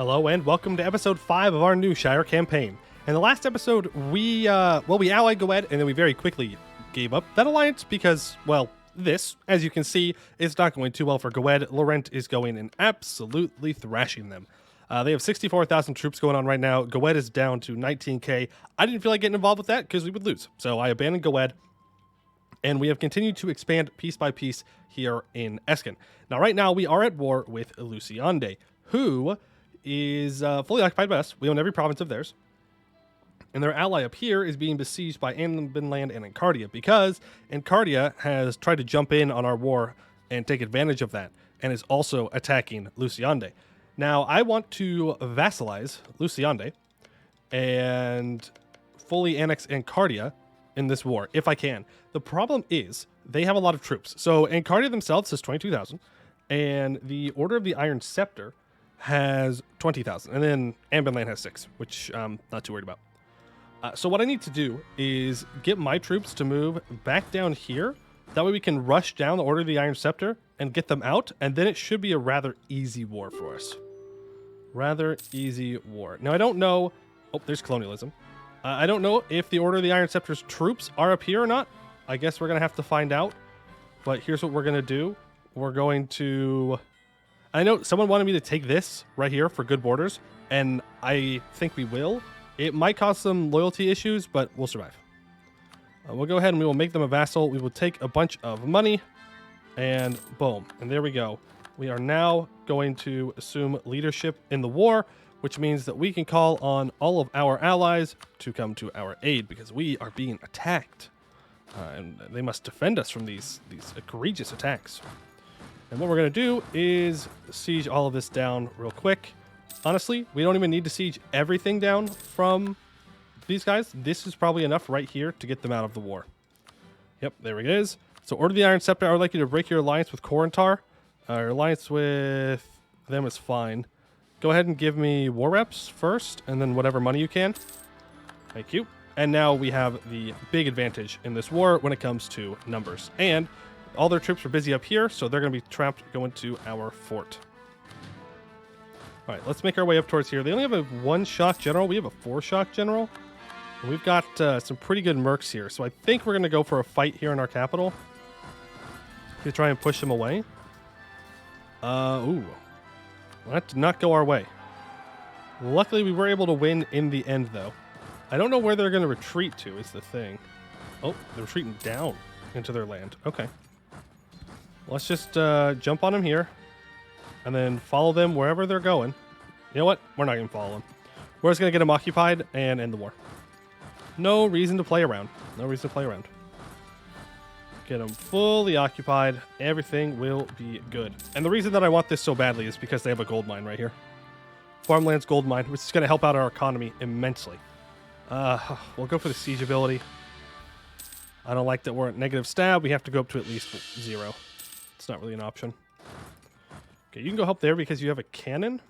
Hello and welcome to episode 5 of our Newshire campaign. In the last episode, we allied Goed and then we very quickly gave up that alliance because, well, this, as you can see, is not going too well for Goed. Laurent is going and absolutely thrashing them. They have 64,000 troops going on right now. Goed is down to 19k. I didn't feel like getting involved with that because we would lose. So I abandoned Goed. And we have continued to expand piece by piece here in Esken. Now, right now, we are at war with Luciande, who is fully occupied by us. We own every province of theirs. And their ally up here is being besieged by Anbennar and Encardia because Encardia has tried to jump in on our war and take advantage of that and is also attacking Luciande. Now, I want to vassalize Luciande and fully annex Encardia in this war, if I can. The problem is they have a lot of troops. So Encardia themselves has 22,000, and the Order of the Iron Scepter has 20,000, and then Anbennar has 6, which I'm not too worried about. So what I need to do is get my troops to move back down here. That way we can rush down the Order of the Iron Scepter and get them out, and then it should be a rather easy war for us. Rather easy war. Now, I don't know... Oh, there's colonialism. I don't know if the Order of the Iron Scepter's troops are up here or not. I guess we're going to have to find out. But here's what we're going to do. We're going to... I know someone wanted me to take this right here for good borders, and I think we will. It might cause some loyalty issues, but we'll survive. We'll go ahead and we will make them a vassal. We will take a bunch of money, and boom. And there we go. We are now going to assume leadership in the war, which means that we can call on all of our allies to come to our aid because we are being attacked. And they must defend us from these egregious attacks. And what we're going to do is siege all of this down real quick. Honestly, we don't even need to siege everything down from these guys. This is probably enough right here to get them out of the war. Yep, there it is. So Order of the Iron Scepter, I would like you to break your alliance with Corentar. Your alliance with them is fine. Go ahead and give me war reps first, and then whatever money you can. Thank you. And now we have the big advantage in this war when it comes to numbers. And all their troops are busy up here, so they're going to be trapped going to our fort. All right, let's make our way up towards here. They only have a 1-shock general. We have a 4-shock general. And we've got some pretty good mercs here. So I think we're going to go for a fight here in our capital to try and push them away. Ooh. That did not go our way. Luckily, we were able to win in the end, though. I don't know where they're going to retreat to is the thing. Oh, they're retreating down into their land. Okay. Let's just jump on them here and then follow them wherever they're going. You know what? We're not going to follow them. We're just going to get them occupied and end the war. No reason to play around. No reason to play around. Get them fully occupied. Everything will be good. And the reason that I want this so badly is because they have a gold mine right here. Farmlands gold mine, which is going to help out our economy immensely. We'll go for the siege ability. I don't like that we're at negative stab. We have to go up to at least 0. It's not really an option. Okay, you can go help there because you have a cannon.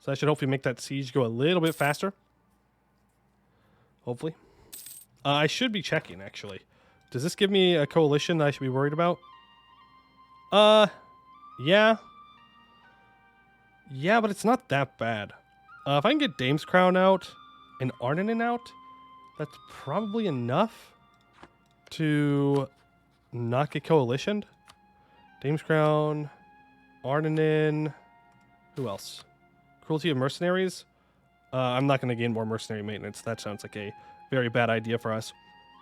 So that should hopefully make that siege go a little bit faster. Hopefully. I should be checking, actually. Does this give me a coalition that I should be worried about? Yeah. Yeah, but it's not that bad. If I can get Dame's Crown out and Arninen out, that's probably enough to not get coalitioned. Dame's Crown, Arninen, who else? Cruelty of Mercenaries. I'm not going to gain more mercenary maintenance. That sounds like a very bad idea for us.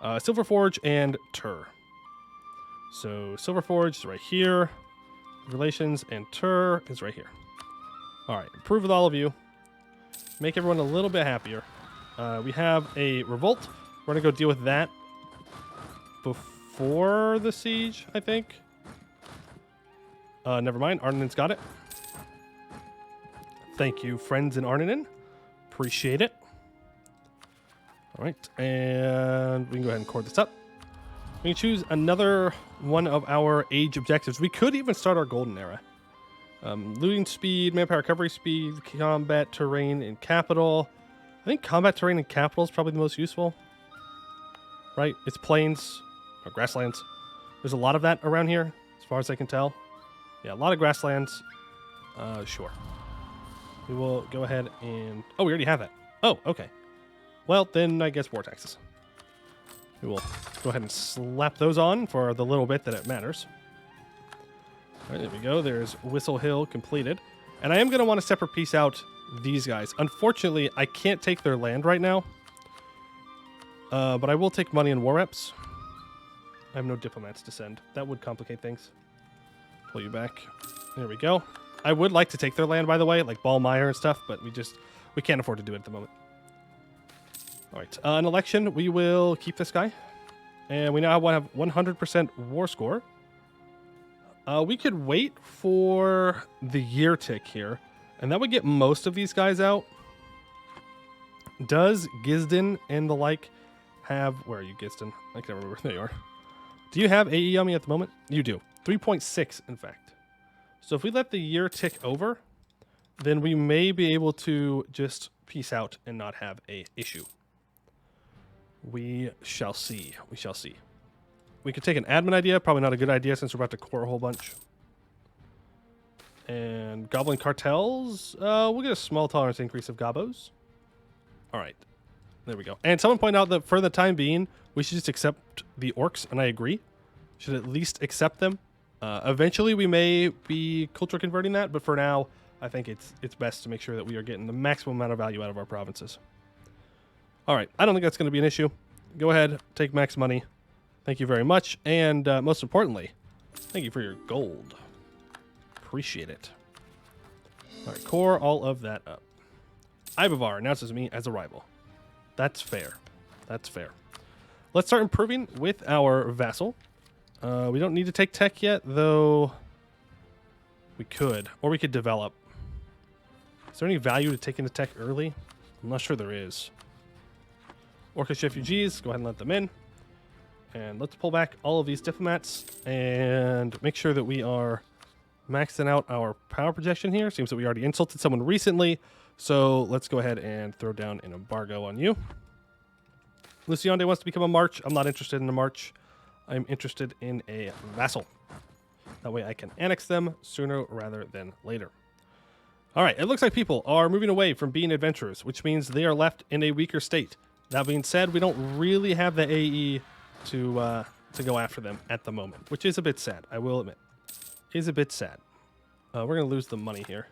Silverforge and Tur. So Silverforge is right here. Relations and Tur is right here. All right, improve with all of you. Make everyone a little bit happier. We have a revolt. We're going to go deal with that before the siege, I think. Never mind. Arninen's got it. Thank you, friends in Arninen. Appreciate it. All right, and we can go ahead and cord this up. We can choose another one of our age objectives. We could even start our golden era. Looting speed, manpower recovery speed, combat terrain, and capital. I think combat terrain and capital is probably the most useful. Right? It's plains or grasslands. There's a lot of that around here, as far as I can tell. Yeah, a lot of grasslands. Sure. We will go ahead and... Oh, we already have that. Oh, okay. Well, then I guess war taxes. We will go ahead and slap those on for the little bit that it matters. All right, there we go. There's Whistle Hill completed. And I am going to want to separate piece out these guys. Unfortunately, I can't take their land right now. But I will take money in war reps. I have no diplomats to send. That would complicate things. Pull you back. There we go. I would like to take their land, by the way, like Ballmeyer and stuff, but we can't afford to do it at the moment. All right, an election, we will keep this guy. And we now have 100% war score. We could wait for the year tick here, and that would get most of these guys out. Does Gisden and the like have... Where are you, Gisden? I can't remember. There you are. Do you have AE on me at the moment? You do. 3.6, in fact. So if we let the year tick over, then we may be able to just peace out and not have a issue. We shall see. We shall see. We could take an admin idea. Probably not a good idea since we're about to core a whole bunch. And goblin cartels. We'll get a small tolerance increase of gobos. All right. There we go. And someone pointed out that for the time being, we should just accept the orcs, and I agree. Should at least accept them. Eventually, we may be culture converting that, but for now, I think it's best to make sure that we are getting the maximum amount of value out of our provinces. All right. I don't think that's going to be an issue. Go ahead. Take max money. Thank you very much. And most importantly, thank you for your gold. Appreciate it. All right. Core all of that up. Ibavar announces me as a rival. That's fair. That's fair. Let's start improving with our vassal. We don't need to take tech yet, though we could. Or we could develop. Is there any value to taking the tech early? I'm not sure there is. Orcish refugees, go ahead and let them in. And let's pull back all of these diplomats and make sure that we are maxing out our power projection here. Seems that we already insulted someone recently, so let's go ahead and throw down an embargo on you. Lucionde wants to become a march. I'm not interested in a march. I'm interested in a vassal. That way I can annex them sooner rather than later. All right, it looks like people are moving away from being adventurers, which means they are left in a weaker state. That being said, we don't really have the AE to go after them at the moment, which is a bit sad, I will admit. Is a bit sad. We're going to lose the money here.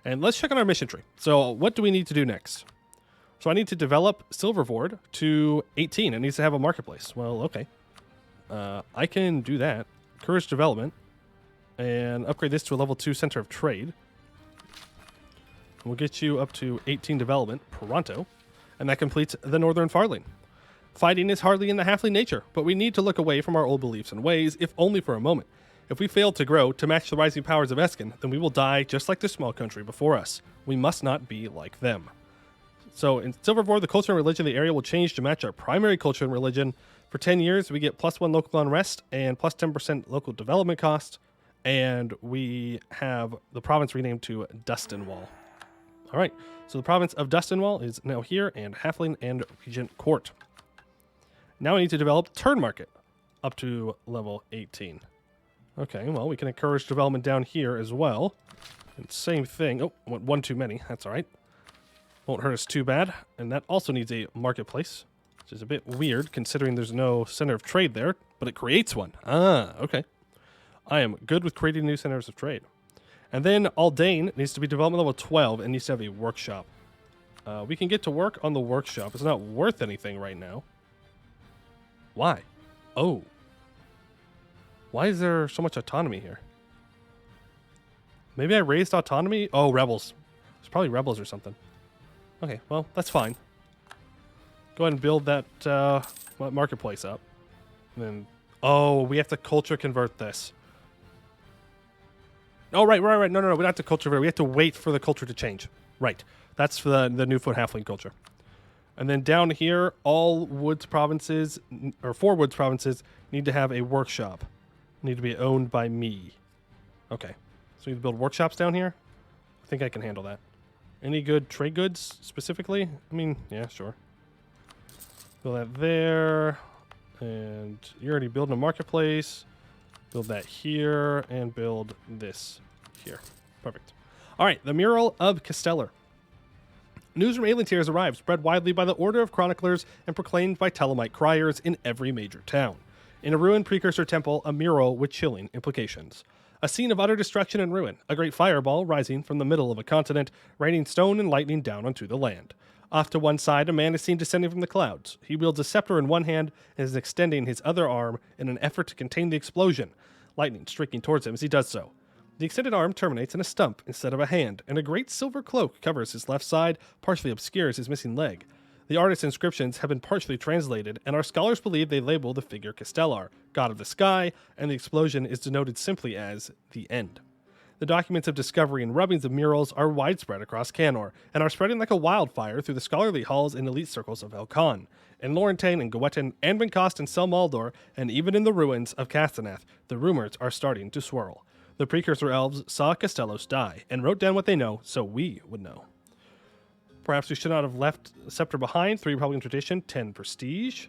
And let's check on our mission tree. So what do we need to do next? So I need to develop Silvervord to 18. It needs to have a marketplace. Well, okay. I can do that. Courage development. And upgrade this to a level 2 center of trade. We'll get you up to 18 development pronto. And that completes the Northern Farling. Fighting is hardly in the halfling nature, but we need to look away from our old beliefs and ways, if only for a moment. If we fail to grow to match the rising powers of Eskin, then we will die just like the small country before us. We must not be like them. So in Silvervord, the culture and religion of the area will change to match our primary culture and religion. For 10 years, we get +1 local unrest and plus 10% local development cost. And we have the province renamed to Dustinwall. All right, so the province of Dustinwall is now here, and Halfling and Regent Court. Now we need to develop Turn Market up to level 18. Okay, well, we can encourage development down here as well. And same thing. Oh, one too many. That's all right. Won't hurt us too bad. And that also needs a marketplace, which is a bit weird considering there's no center of trade there, but it creates one. Ah, okay. I am good with creating new centers of trade. And then Aldane needs to be development level 12 and needs to have a workshop. We can get to work on the workshop. It's not worth anything right now. Why? Oh. Why is there so much autonomy here? Maybe I raised autonomy? Oh, rebels. It's probably rebels or something. Okay, well, that's fine. Go ahead and build that marketplace up. And then, oh, we have to culture convert this. Oh, right. No. We don't have to culture convert. We have to wait for the culture to change. Right. That's for the Newfoot Halfling culture. And then down here, all Woods provinces, or 4 Woods provinces, need to have a workshop. Need to be owned by me. Okay. So we need to build workshops down here? I think I can handle that. Any good trade goods, specifically? I mean, yeah, sure. Build that there. And you're already building a marketplace. Build that here, and build this here. Perfect. All right, the Mural of Castellar. News from alien has arrived, spread widely by the order of chroniclers and proclaimed by Telemite criers in every major town. In a ruined precursor temple, a mural with chilling implications. A scene of utter destruction and ruin, a great fireball rising from the middle of a continent, raining stone and lightning down onto the land. Off to one side, a man is seen descending from the clouds. He wields a scepter in one hand and is extending his other arm in an effort to contain the explosion, lightning streaking towards him as he does so. The extended arm terminates in a stump instead of a hand, and a great silver cloak covers his left side, partially obscures his missing leg. The artist's inscriptions have been partially translated, and our scholars believe they label the figure Castellar, god of the sky, and the explosion is denoted simply as the end. The documents of discovery and rubbings of murals are widespread across Canor, and are spreading like a wildfire through the scholarly halls and elite circles of Elkan. In Laurentane and Goetten, Anbenkost and Selmaldor, and even in the ruins of Castaneath, the rumors are starting to swirl. The precursor elves saw Castellos die, and wrote down what they know so we would know. Perhaps we should not have left a scepter behind. 3 Republican tradition, 10 prestige.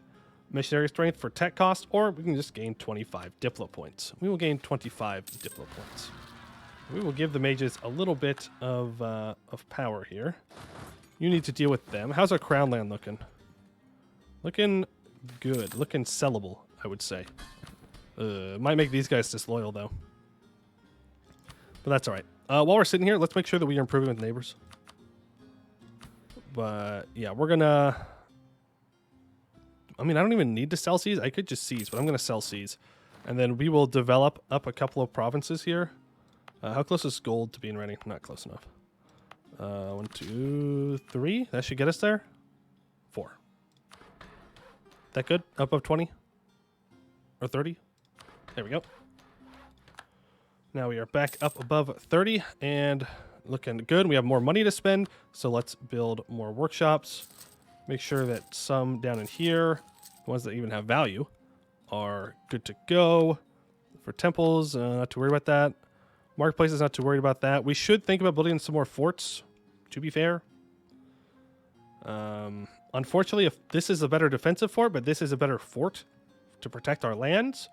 Missionary strength for tech cost, or we can just gain 25 diplo points. We will gain 25 diplo points. We will give the mages a little bit of power here. You need to deal with them. How's our crown land looking? Looking good. Looking sellable, I would say. Might make these guys disloyal, though. But that's all right. While we're sitting here, let's make sure that we are improving with neighbors. But, yeah, we're going to... I mean, I don't even need to sell seas. I could just seize, but I'm going to sell seas. And then we will develop up a couple of provinces here. How close is gold to being ready? Not close enough. 1, 2, 3. That should get us there. 4. That good? Up of 20? Or 30? There we go. Now we are back up above 30 and looking good. We have more money to spend, so let's build more workshops. Make sure that some down in here, the ones that even have value, are good to go. For temples, not too worried about that. Marketplaces, not too worried about that. We should think about building some more forts, to be fair. Unfortunately, if this is a better defensive fort, but this is a better fort to protect our lands,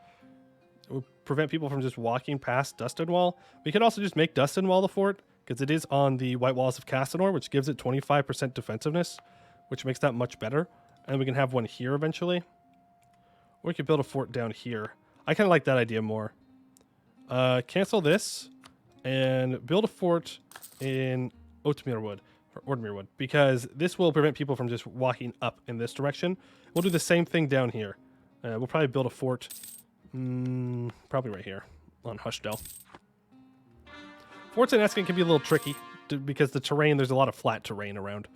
it will prevent people from just walking past Dustinwall. We could also just make Dustinwall the fort, because it is on the White Walls of Castanor, which gives it 25% defensiveness, which makes that much better. And we can have one here eventually. Or we could build a fort down here. I kind of like that idea more. Cancel this and build a fort in Oatmere Wood, or Ordmere Wood, because this will prevent people from just walking up in this direction. We'll do the same thing down here. We'll probably build a fort, probably right here on Hushdell. Forts in Eskin can be a little tricky because the terrain, there's a lot of flat terrain around.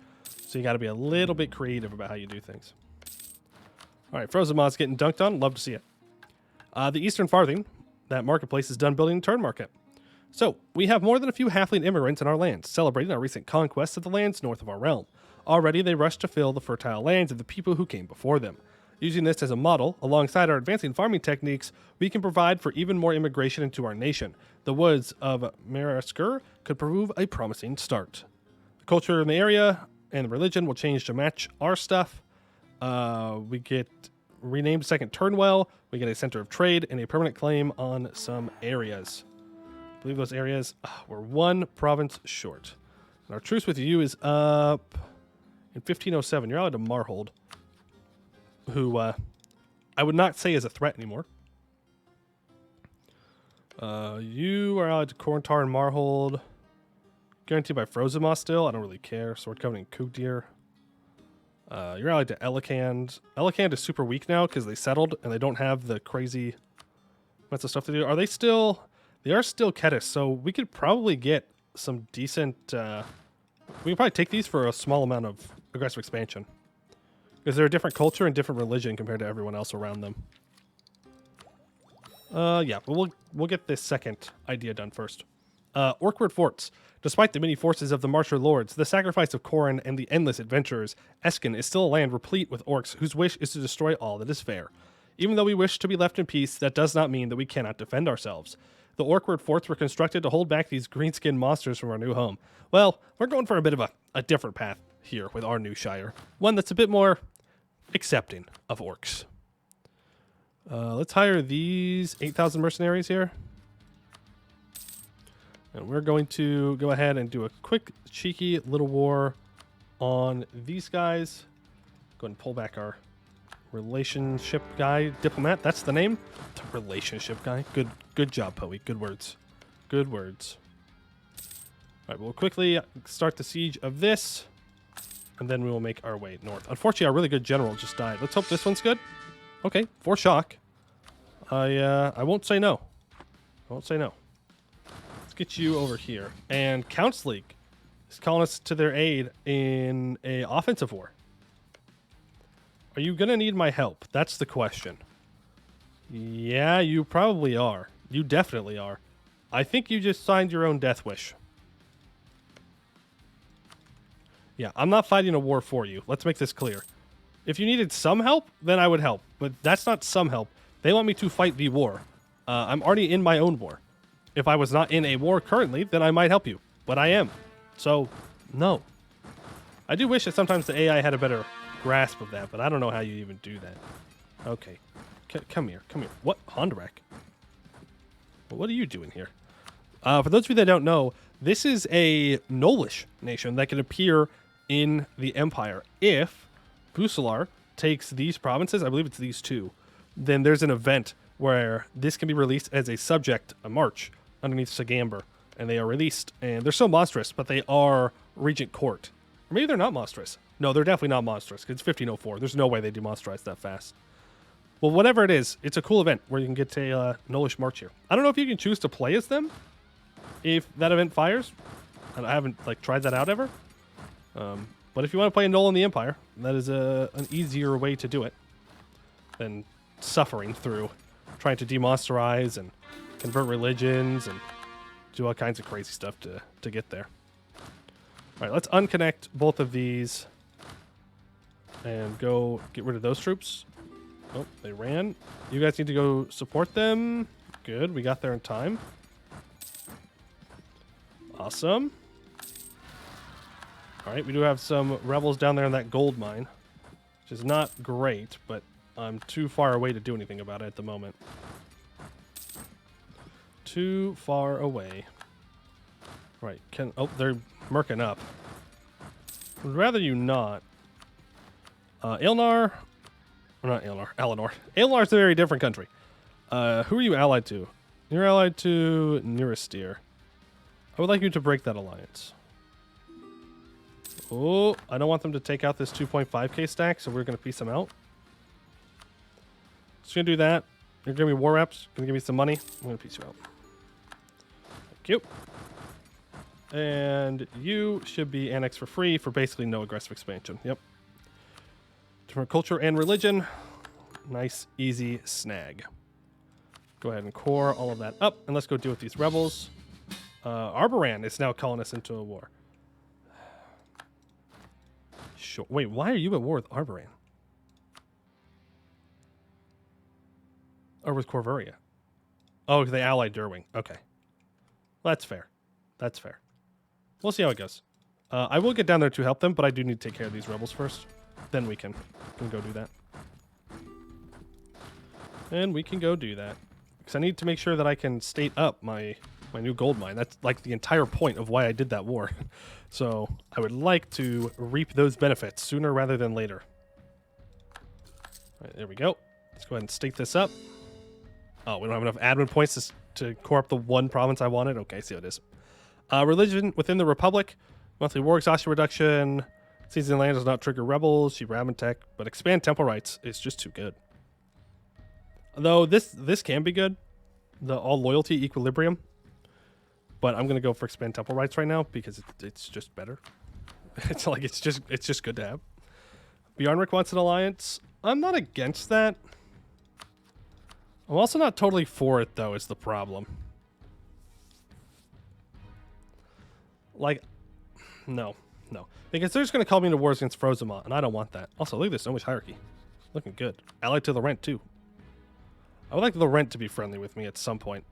So you got to be a little bit creative about how you do things. All right, Frozen Mod's getting dunked on. Love to see it. The Eastern Farthing, that marketplace, is done building a turn market. So, we have more than a few halfling immigrants in our lands, celebrating our recent conquests of the lands north of our realm. Already, they rush to fill the fertile lands of the people who came before them. Using this as a model, alongside our advancing farming techniques, we can provide for even more immigration into our nation. The woods of Marasker could prove a promising start. The culture in the area and the religion will change to match our stuff. We get renamed Second Turnwell. We get a center of trade and a permanent claim on some areas. I believe those areas were 1 province short. And our truce with you is up in 1507. You're allied to Marhold, who I would not say is a threat anymore. You are allied to Korntar and Marhold. Guaranteed by Frozema still. I don't really care. Sword Covenant and Kugdir. You're allied to Elekand. Elekand is super weak now because they settled and they don't have the crazy amounts of stuff to do. Are they still... They are still Kedis, so we could probably get some decent... we can probably take these for a small amount of aggressive expansion. Because they're a different culture and different religion compared to everyone else around them. Yeah, but we'll get this second idea done first. Orkward Forts. Despite the many forces of the Marsher Lords, the sacrifice of Corrin, and the endless adventurers, Eskin is still a land replete with orcs whose wish is to destroy all that is fair. Even though we wish to be left in peace, that does not mean that we cannot defend ourselves. The Orkward forts were constructed to hold back these greenskin monsters from our new home. Well, we're going for a bit of a different path here with our Newshire. One that's a bit more accepting of orcs. Let's hire these 8,000 mercenaries here. And we're going to go ahead and do a quick, cheeky little war on these guys. Go ahead and pull back our relationship guy, diplomat. That's the name. The relationship guy. Good job, Poey. Good words. Good words. All right, we'll quickly start the siege of this, and then we will make our way north. Unfortunately, our really good general just died. Let's hope this one's good. Okay, 4 shock. I won't say no. I won't say no. Let's get you over here. And Count's League is calling us to their aid in a offensive war. Are you going to need my help? That's the question. Yeah, you probably are. You definitely are. I think you just signed your own death wish. Yeah, I'm not fighting a war for you. Let's make this clear. If you needed some help, then I would help. But that's not some help. They want me to fight the war. I'm already in my own war. If I was not in a war currently, then I might help you. But I am. So, no. I do wish that sometimes the AI had a better grasp of that, but I don't know how you even do that. Okay. Come here. Come here. What? Hondurak? What are you doing here? For those of you that don't know, this is a Nolish nation that can appear in the Empire. If Busalar takes these provinces, I believe it's these 2, then there's an event where this can be released as a subject, a march, underneath Sagamber. And they are released, and they're so monstrous, but they are Regent Court. Or maybe they're not monstrous. No, they're definitely not monstrous, because it's 1504. There's no way they demonstralize that fast. Well, whatever it is, it's a cool event where you can get a Nolish march here. I don't know if you can choose to play as them if that event fires. I haven't tried that out ever. But if you want to play a Knoll in the Empire, that is an easier way to do it than suffering through trying to demonsterize and convert religions and do all kinds of crazy stuff to get there. All right, let's unconnect both of these and go get rid of those troops. Oh, they ran. You guys need to go support them. Good, we got there in time. Awesome. All right, we do have some rebels down there in that gold mine, which is not great, but I'm too far away to do anything about it at the moment. Too far away. Right, oh, they're merking up. Would rather you not. Aelnar, or not Aelnar, Alinor. Aelnar's a very different country. Who are you allied to? You're allied to Newshire. I would like you to break that alliance. Oh, I don't want them to take out this 2.5k stack, so we're going to piece them out. Just going to do that. You're giving me war reps. Going to give me some money. I'm going to piece you out. Thank you. And you should be annexed for free for basically no aggressive expansion. Yep. Different culture and religion. Nice, easy snag. Go ahead and core all of that up, and let's go deal with these rebels. Arboran is now calling us into a war. Sure. Wait, why are you at war with Arboran? Or with Corvuria? Oh, they allied Derwing. Okay. Well, that's fair. That's fair. We'll see how it goes. I will get down there to help them, but I do need to take care of these rebels first. Then we can go do that. And we can go do that. Because I need to make sure that I can state up my new gold mine. That's like the entire point of why I did that war. So I would like to reap those benefits sooner rather than later. All right, there we go. Let's go ahead and state this up. Oh, we don't have enough admin points to core up the one province I wanted? Okay, see how it is. Religion within the Republic. Monthly war exhaustion reduction. Season land does not trigger rebels. Cheap rabbin tech. But expand temple rights is just too good. Though this can be good. The all loyalty equilibrium. But I'm gonna go for expand temple rights right now because it's just better. It's just good to have. Bjarnrik wants an alliance. I'm not against that. I'm also not totally for it though, is the problem. Like, no. Because they're just gonna call me into wars against Frozema, and I don't want that. Also, look at this, so much hierarchy. Looking good. Allied to the Rent too. I would like the Rent to be friendly with me at some point.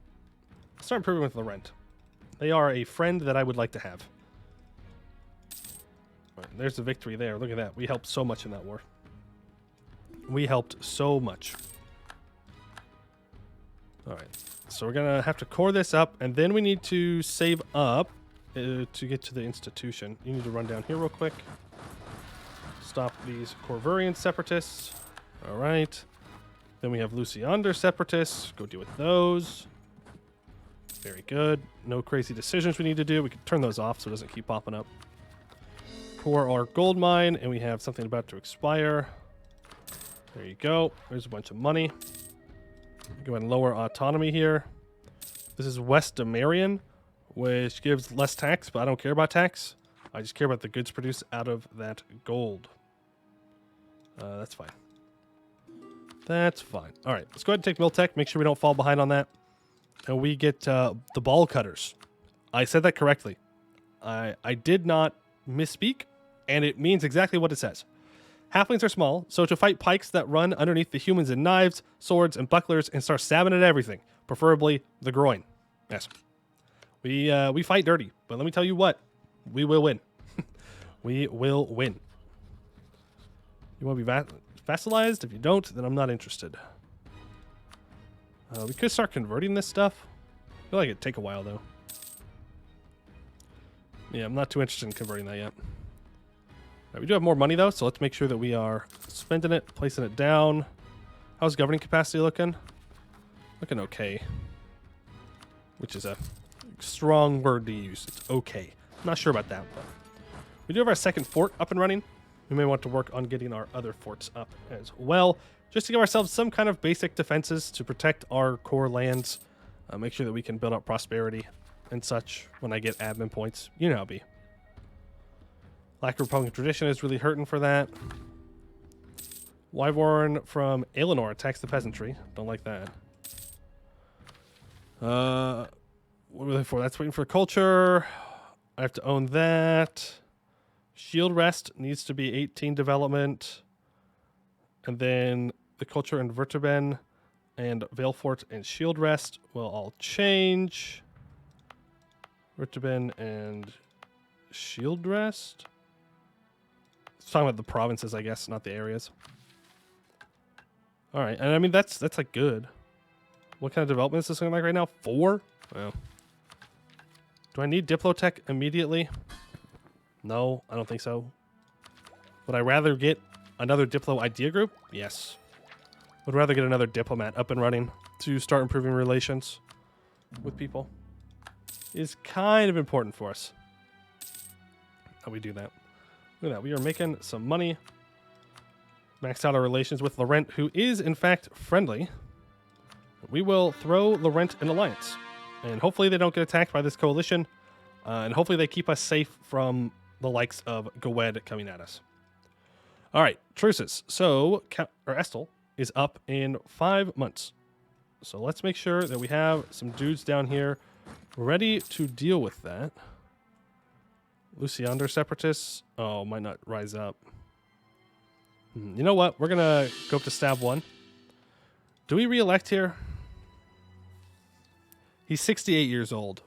Start improving with the Rent. They are a friend that I would like to have. Right, there's the victory there. Look at that. We helped so much in that war. We helped so much. All right. So we're going to have to core this up, and then we need to save up to get to the institution. You need to run down here real quick. Stop these Corvurian separatists. All right. Then we have Luciander separatists. Go deal with those. Very good. No crazy decisions we need to do. We can turn those off so it doesn't keep popping up. Core our gold mine, and we have something about to expire. There you go. There's a bunch of money. Go ahead and lower autonomy here. This is West Demarian, which gives less tax, but I don't care about tax. I just care about the goods produced out of that gold. That's fine. That's fine. All right, let's go ahead and take Miltech. Make sure we don't fall behind on that. And we get the ball cutters. I said that correctly. I did not misspeak, and it means exactly what it says. Halflings are small, so to fight pikes that run underneath the humans in knives, swords, and bucklers and start stabbing at everything, preferably the groin. Yes. We fight dirty, but let me tell you what. We will win. We will win. You want to be vassalized? If you don't, then I'm not interested. We could start converting this stuff. I feel like it'd take a while, though. Yeah, I'm not too interested in converting that yet. Right, we do have more money, though, so let's make sure that we are spending it, placing it down. How's governing capacity looking? Looking okay. Which is a strong word to use. It's okay. I'm not sure about that, but we do have our second fort up and running. We may want to work on getting our other forts up as well, just to give ourselves some kind of basic defenses to protect our core lands. Make sure that we can build up prosperity and such when I get admin points. You know how it be. Lack of Republican tradition is really hurting for that. Wyvern from Eleanor attacks the peasantry. Don't like that. What are we looking for? That's waiting for culture. I have to own that. Shield Rest needs to be 18 development. And then the culture and Verteben and Veilfort and Shield Rest will all change. Verteben and Shield Rest. It's talking about the provinces, I guess, not the areas. All right, and I mean that's like good. What kind of development is this looking like right now? 4? Well, do I need Diplotech immediately? No, I don't think so. Would I rather get another Diplo idea group? Yes. Would rather get another diplomat up and running to start improving relations with people. Is kind of important for us. How we do that. Look at that. We are making some money. Maxed out our relations with Laurent, who is, in fact, friendly. We will throw Laurent an alliance. And hopefully they don't get attacked by this coalition. And hopefully they keep us safe from the likes of Goed coming at us. All right, truces. So, Estel is up in 5 months. So let's make sure that we have some dudes down here ready to deal with that. Luciander separatists. Oh, might not rise up. You know what? We're going to go up to stab 1. Do we re-elect here? He's 68 years old.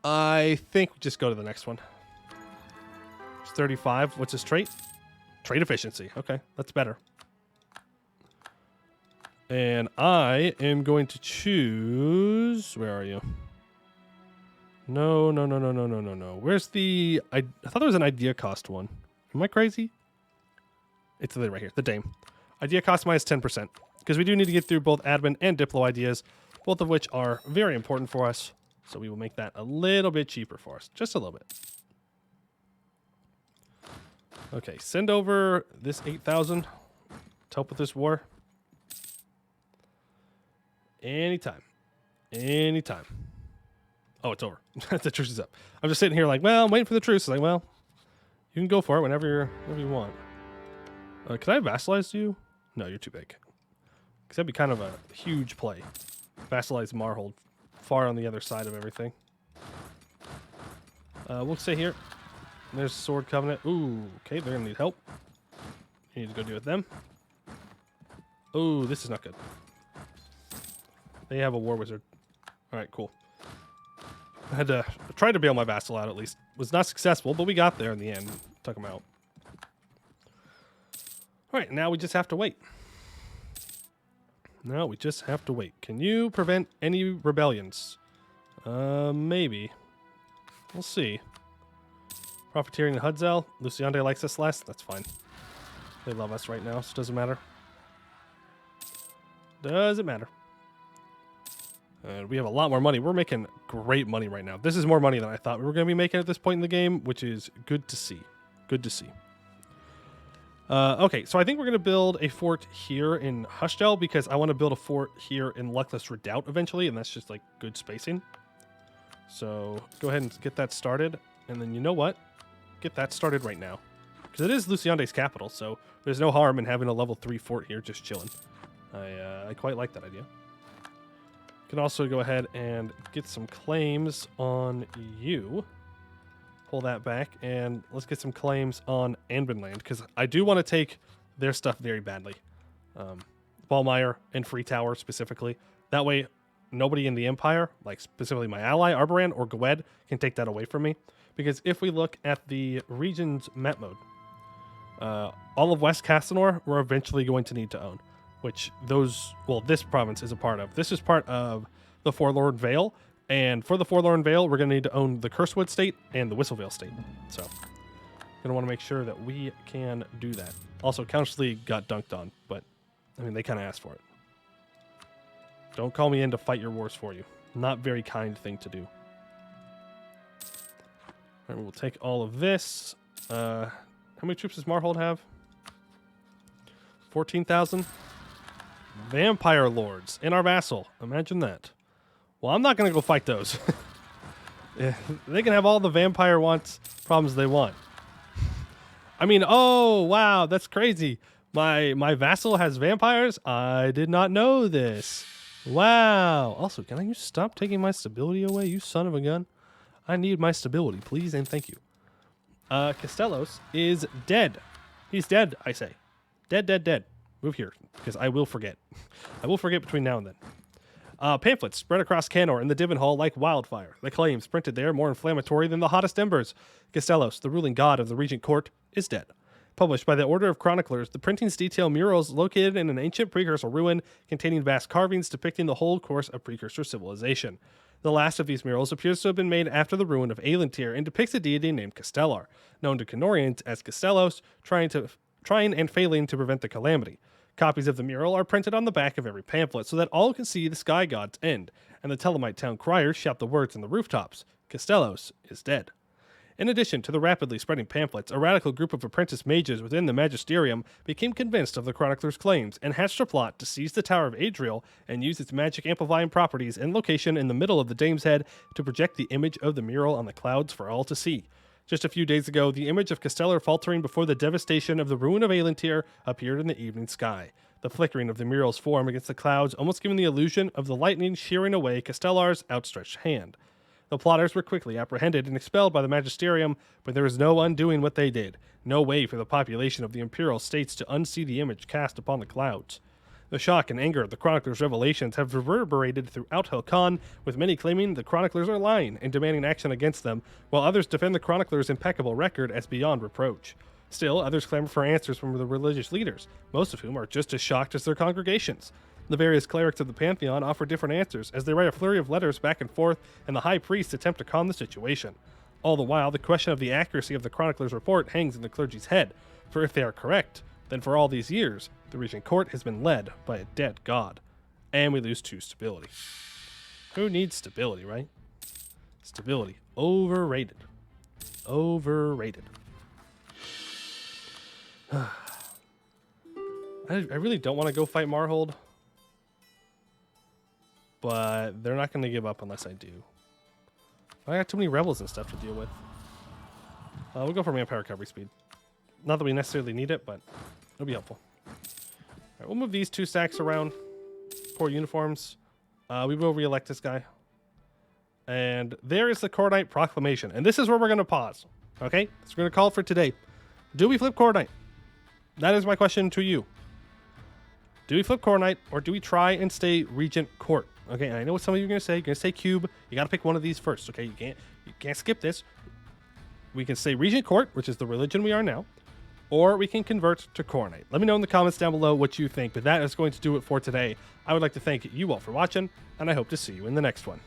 I think we just go to the next one. It's 35. What's his trait? Trait efficiency. Okay, that's better. And I am going to choose... Where are you? No. Where's the... I thought there was an idea cost one. Am I crazy? It's right here. The Dame. Idea cost minus 10%. Because we do need to get through both admin and Diplo ideas, both of which are very important for us. So we will make that a little bit cheaper for us. Just a little bit. Okay, send over this 8,000 to help with this war. Anytime. Oh, it's over. The truce is up. I'm just sitting here like, well, I'm waiting for the truce. It's like, well, you can go for it whenever you want. Can I vassalize you? No, you're too big. Because that'd be kind of a huge play. Vassalize Marhold far on the other side of everything. We'll stay here. There's Sword Covenant. Ooh, okay, they're going to need help. You need to go deal with them. Ooh, this is not good. They have a War Wizard. All right, cool. I had to try to bail my vassal out at least. Was not successful, but we got there in the end. Took him out. All right, now we just have to wait. No, we just have to wait. Can you prevent any rebellions? Maybe. We'll see. Profiteering in Hudzel. Luciande likes us less. That's fine. They love us right now, so it doesn't matter. Doesn't matter. And we have a lot more money. We're making great money right now. This is more money than I thought we were going to be making at this point in the game, which is good to see. Good to see. Okay, so I think we're going to build a fort here in Hushdell because I want to build a fort here in Luckless Redoubt eventually, and that's just like good spacing. So go ahead and get that started. And then you know what? Get that started right now. Because it is Luciande's capital, so there's no harm in having a level 3 fort here just chilling. I quite like that idea. Can also go ahead and get some claims on you. Pull that back, and let's get some claims on Anbennar, because I do want to take their stuff very badly. Ballmeyer and Free Tower specifically. That way, nobody in the Empire, like specifically my ally, Arboran or Gwed, can take that away from me. Because if we look at the region's map mode, all of West Castanor we're eventually going to need to own. Which this province is a part of. This is part of the Forlorn Vale. And for the Forlorn Vale, we're going to need to own the Cursewood State and the Whistlevale State. So, going to want to make sure that we can do that. Also, Countess League got dunked on, but, I mean, they kind of asked for it. Don't call me in to fight your wars for you. Not very kind thing to do. All right, we'll take all of this. How many troops does Marhold have? 14,000? Vampire lords in our vassal. Imagine that. Well, I'm not going to go fight those. Yeah, they can have all the vampire problems they want. I mean, oh, wow, that's crazy. My vassal has vampires? I did not know this. Wow. Also, can you stop taking my stability away, you son of a gun? I need my stability, please, and thank you. Castellos is dead. He's dead, I say. Dead, dead, dead. Move here, because I will forget. I will forget between now and then. Pamphlets spread across Canor and the Divin Hall like wildfire. The claims printed there more inflammatory than the hottest embers. Castellos, the ruling god of the Regent Court, is dead. Published by the Order of Chroniclers, the printings detail murals located in an ancient precursor ruin containing vast carvings depicting the whole course of precursor civilization. The last of these murals appears to have been made after the ruin of Aelintir and depicts a deity named Castellar, known to Canorians as Castellos, trying and failing to prevent the calamity. Copies of the mural are printed on the back of every pamphlet so that all can see the sky god's end, and the Telemite town criers shout the words on the rooftops, Castellos is dead. In addition to the rapidly spreading pamphlets, a radical group of apprentice mages within the Magisterium became convinced of the chronicler's claims and hatched a plot to seize the Tower of Adriel and use its magic amplifying properties and location in the middle of the Dame's Head to project the image of the mural on the clouds for all to see. Just a few days ago, the image of Castellar faltering before the devastation of the ruin of Aelintir appeared in the evening sky. The flickering of the mural's form against the clouds almost giving the illusion of the lightning shearing away Castellar's outstretched hand. The plotters were quickly apprehended and expelled by the Magisterium, but there was no undoing what they did. No way for the population of the Imperial States to unsee the image cast upon the clouds. The shock and anger of the chronicler's revelations have reverberated throughout Helcon, with many claiming the chroniclers are lying and demanding action against them, while others defend the chronicler's impeccable record as beyond reproach. Still, others clamor for answers from the religious leaders, most of whom are just as shocked as their congregations. The various clerics of the Pantheon offer different answers as they write a flurry of letters back and forth, and the high priests attempt to calm the situation. All the while, the question of the accuracy of the chronicler's report hangs in the clergy's head, for if they are correct, then for all these years, the Regent Court has been led by a dead god. And we lose 2 stability. Who needs stability, right? Stability. Overrated. Overrated. I really don't want to go fight Marhold. But they're not going to give up unless I do. I got too many rebels and stuff to deal with. We'll go for manpower recovery speed. Not that we necessarily need it, but it'll be helpful. All right, we'll move these 2 stacks around. 4 uniforms. We will re-elect this guy. And there is the Cordite Proclamation. And this is where we're going to pause. Okay? So we're going to call it for today. Do we flip Cordite? That is my question to you. Do we flip Cordite, or do we try and stay Regent Court? Okay, and I know what some of you are going to say. You're going to say Cube. You got to pick one of these first. Okay, you can't skip this. We can say Regent Court, which is the religion we are now. or we can convert to coronate. Let me know in the comments down below what you think, but that is going to do it for today. I would like to thank you all for watching, and I hope to see you in the next one.